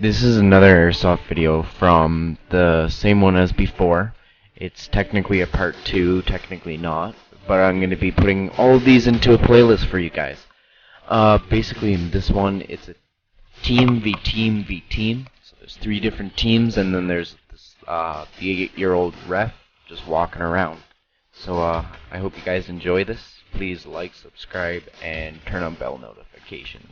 This is another Airsoft video from the same one as before. It's technically a part 2, technically not, but I'm going to be putting all of these into a playlist for you guys. Basically in this one, it's a team v team v team. So there's 3 different teams, and then there's this, the 8-year-old ref just walking around. So I hope you guys enjoy this. Please like, subscribe, and turn on bell notifications.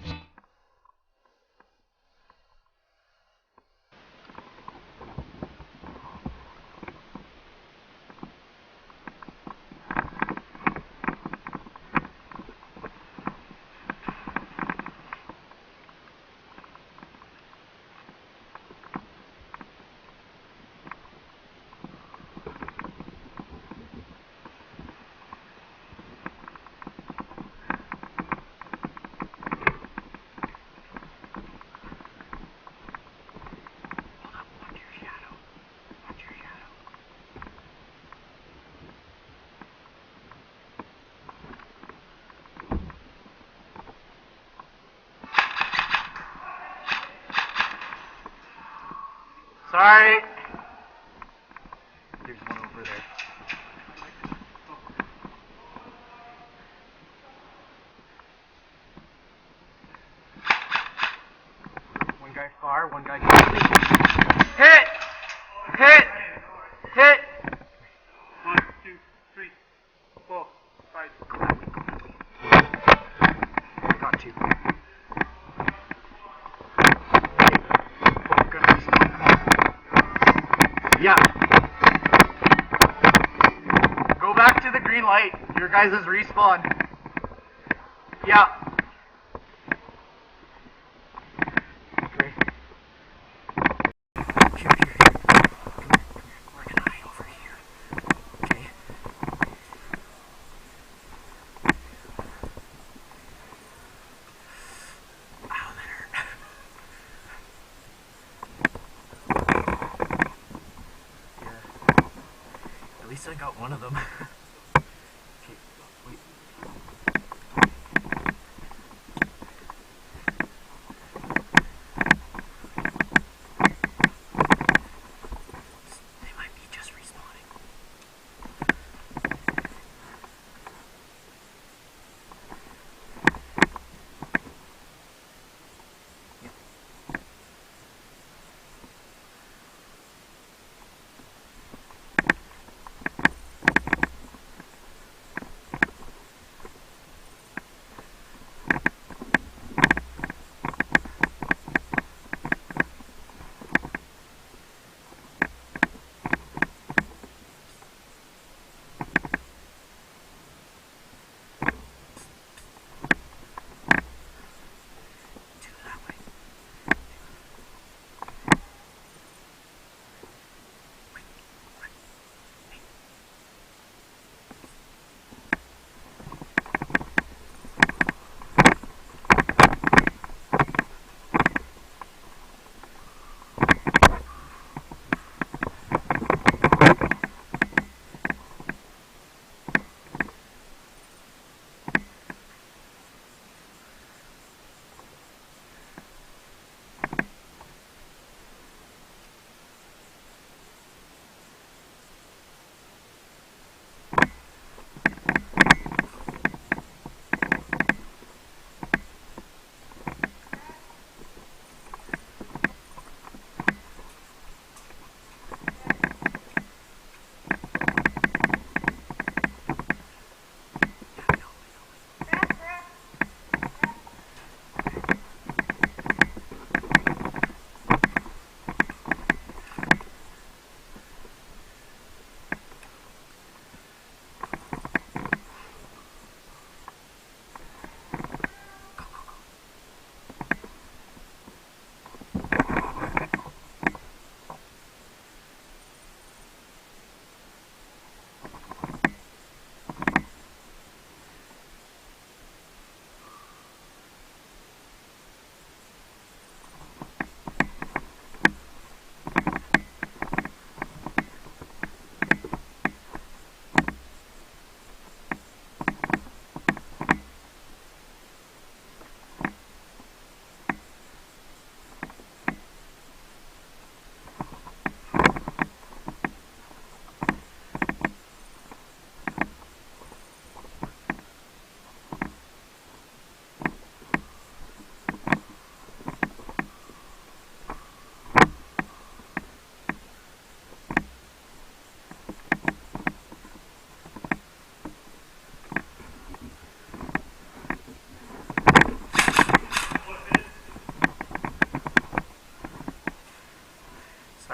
Sorry. There's one over there. One guy far, one guy close. Hit! Hit! Hit! 1, 2, 3, 4, 5. Got 2. Yeah. Go back to the green light. Your guys' respawn. Yeah. Okay. Here. We're gonna hide over here. Okay. Ow, that hurt. At least I got one of them. Okay, wait. They might be just respawning. Yep.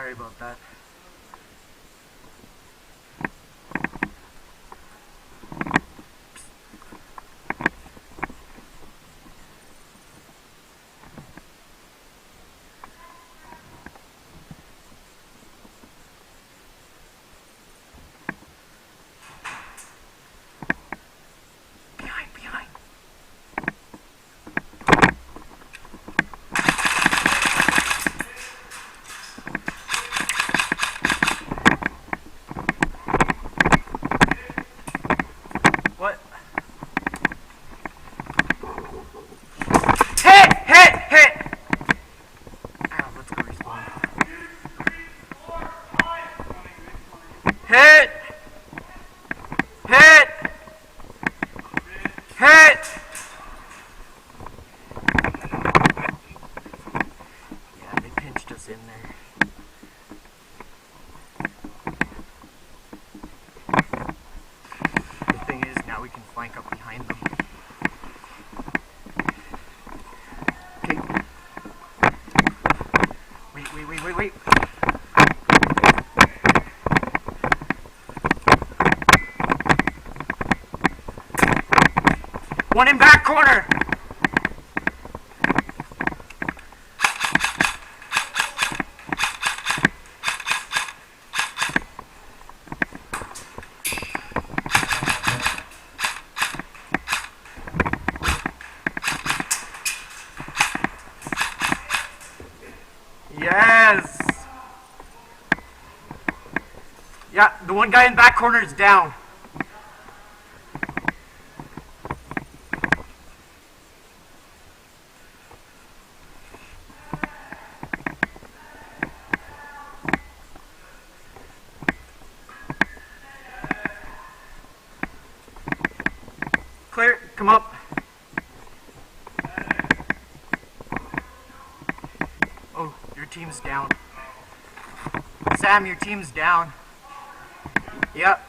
Sorry about that. Behind. What? Hit! Ow, let's go respawn. Hit! Yeah, they pinched us in there. The thing is, now we can flank up behind them. Okay. Wait. One in back corner! Yes! Yeah, the one guy in back corner is down. Clear, come up. Oh, your team's down. Sam, your team's down. Yep.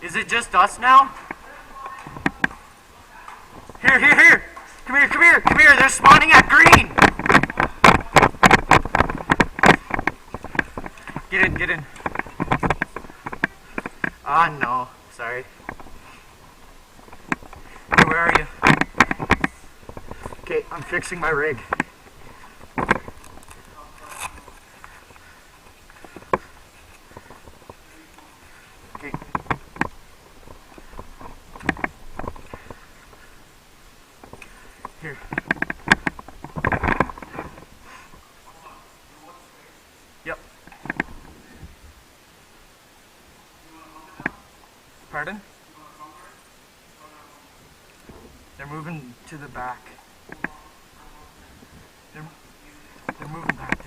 Is it just us now? Here. Come here. They're spawning at green. Get in. Ah, no. Sorry. Hey, where are you? Okay, I'm fixing my rig. Okay. Here. Yep. Pardon? They're moving to the back. They're moving back.